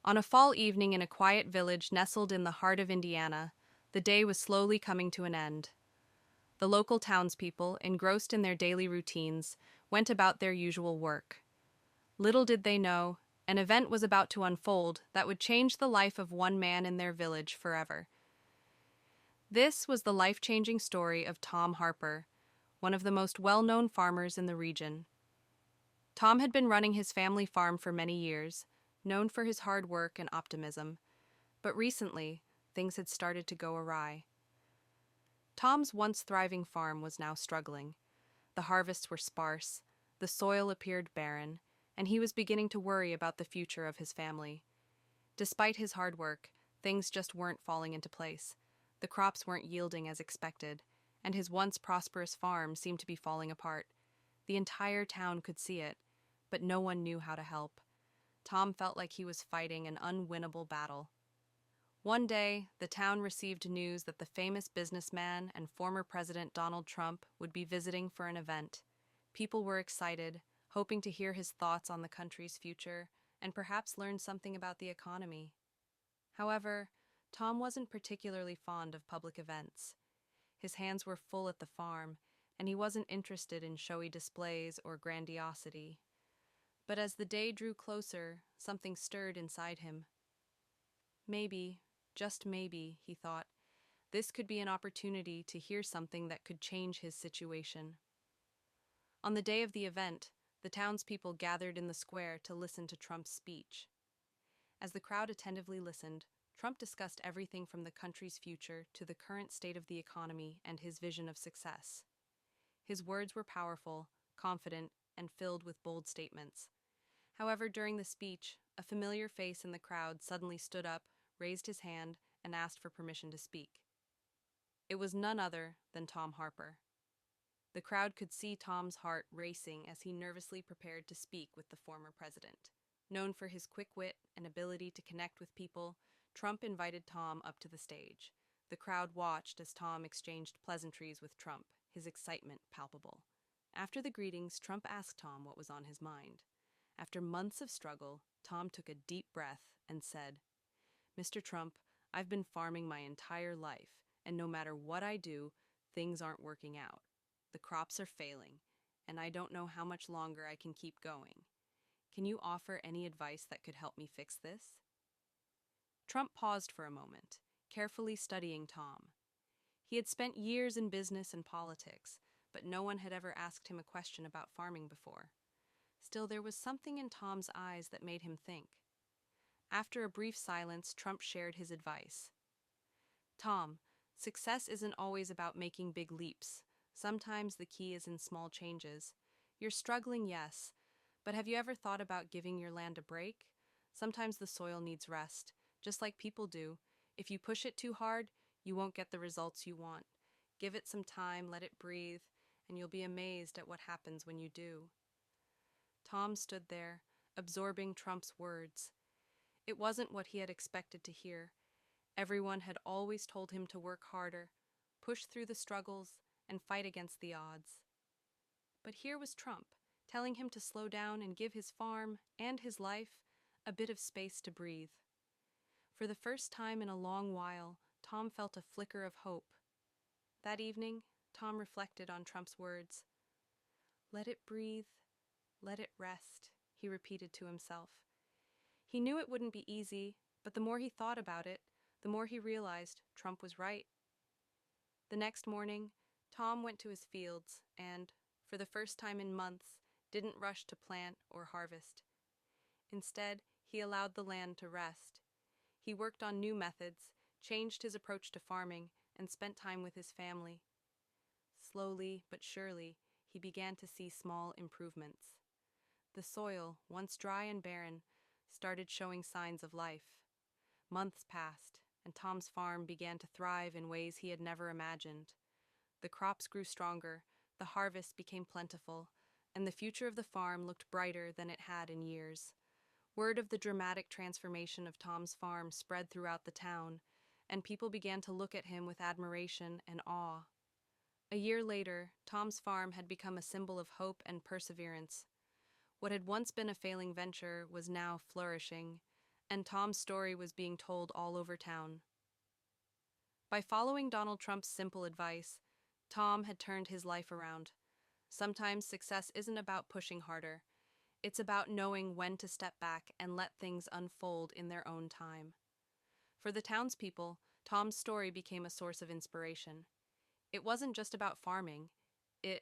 On a fall evening in a quiet village nestled in the heart of Indiana, the day was slowly coming to an end. The local townspeople, engrossed in their daily routines, went about their usual work. Little did they know, an event was about to unfold that would change the life of one man in their village forever. This was the life-changing story of Tom Harper, one of the most well-known farmers in the region. Tom had been running his family farm for many years, known for his hard work and optimism, but recently, things had started to go awry. Tom's once thriving farm was now struggling. The harvests were sparse, the soil appeared barren, and he was beginning to worry about the future of his family. Despite his hard work, things just weren't falling into place. The crops weren't yielding as expected, and his once prosperous farm seemed to be falling apart. The entire town could see it, but no one knew how to help. Tom felt like he was fighting an unwinnable battle. One day, the town received news that the famous businessman and former President Donald Trump would be visiting for an event. People were excited, hoping to hear his thoughts on the country's future and perhaps learn something about the economy. However, Tom wasn't particularly fond of public events. His hands were full at the farm, and he wasn't interested in showy displays or grandiosity. But as the day drew closer, something stirred inside him. Maybe, just maybe, he thought, this could be an opportunity to hear something that could change his situation. On the day of the event, the townspeople gathered in the square to listen to Trump's speech. As the crowd attentively listened, Trump discussed everything from the country's future to the current state of the economy and his vision of success. His words were powerful, confident, and filled with bold statements. However, during the speech, a familiar face in the crowd suddenly stood up, raised his hand, and asked for permission to speak. It was none other than Tom Harper. The crowd could see Tom's heart racing as he nervously prepared to speak with the former president. Known for his quick wit and ability to connect with people, Trump invited Tom up to the stage. The crowd watched as Tom exchanged pleasantries with Trump, his excitement palpable. After the greetings, Trump asked Tom what was on his mind. After months of struggle, Tom took a deep breath and said, "Mr. Trump, I've been farming my entire life, and no matter what I do, things aren't working out. The crops are failing, and I don't know how much longer I can keep going. Can you offer any advice that could help me fix this?" Trump paused for a moment, carefully studying Tom. He had spent years in business and politics, but no one had ever asked him a question about farming before. Still, there was something in Tom's eyes that made him think. After a brief silence, Trump shared his advice. "Tom, success isn't always about making big leaps. Sometimes the key is in small changes. You're struggling, yes, but have you ever thought about giving your land a break? Sometimes the soil needs rest, just like people do. If you push it too hard, you won't get the results you want. Give it some time, let it breathe, and you'll be amazed at what happens when you do." Tom stood there, absorbing Trump's words. It wasn't what he had expected to hear. Everyone had always told him to work harder, push through the struggles, and fight against the odds. But here was Trump, telling him to slow down and give his farm and his life a bit of space to breathe. For the first time in a long while, Tom felt a flicker of hope. That evening, Tom reflected on Trump's words. "Let it breathe, let it rest," he repeated to himself. He knew it wouldn't be easy, but the more he thought about it, the more he realized Trump was right. The next morning, Tom went to his fields and, for the first time in months, didn't rush to plant or harvest. Instead, he allowed the land to rest. He worked on new methods, changed his approach to farming, and spent time with his family. Slowly but surely, he began to see small improvements. The soil, once dry and barren, started showing signs of life. Months passed, and Tom's farm began to thrive in ways he had never imagined. The crops grew stronger, the harvest became plentiful, and the future of the farm looked brighter than it had in years. Word of the dramatic transformation of Tom's farm spread throughout the town, and people began to look at him with admiration and awe. A year later, Tom's farm had become a symbol of hope and perseverance. What had once been a failing venture was now flourishing, and Tom's story was being told all over town. By following Donald Trump's simple advice, Tom had turned his life around. Sometimes success isn't about pushing harder, it's about knowing when to step back and let things unfold in their own time. For the townspeople, Tom's story became a source of inspiration. It wasn't just about farming, it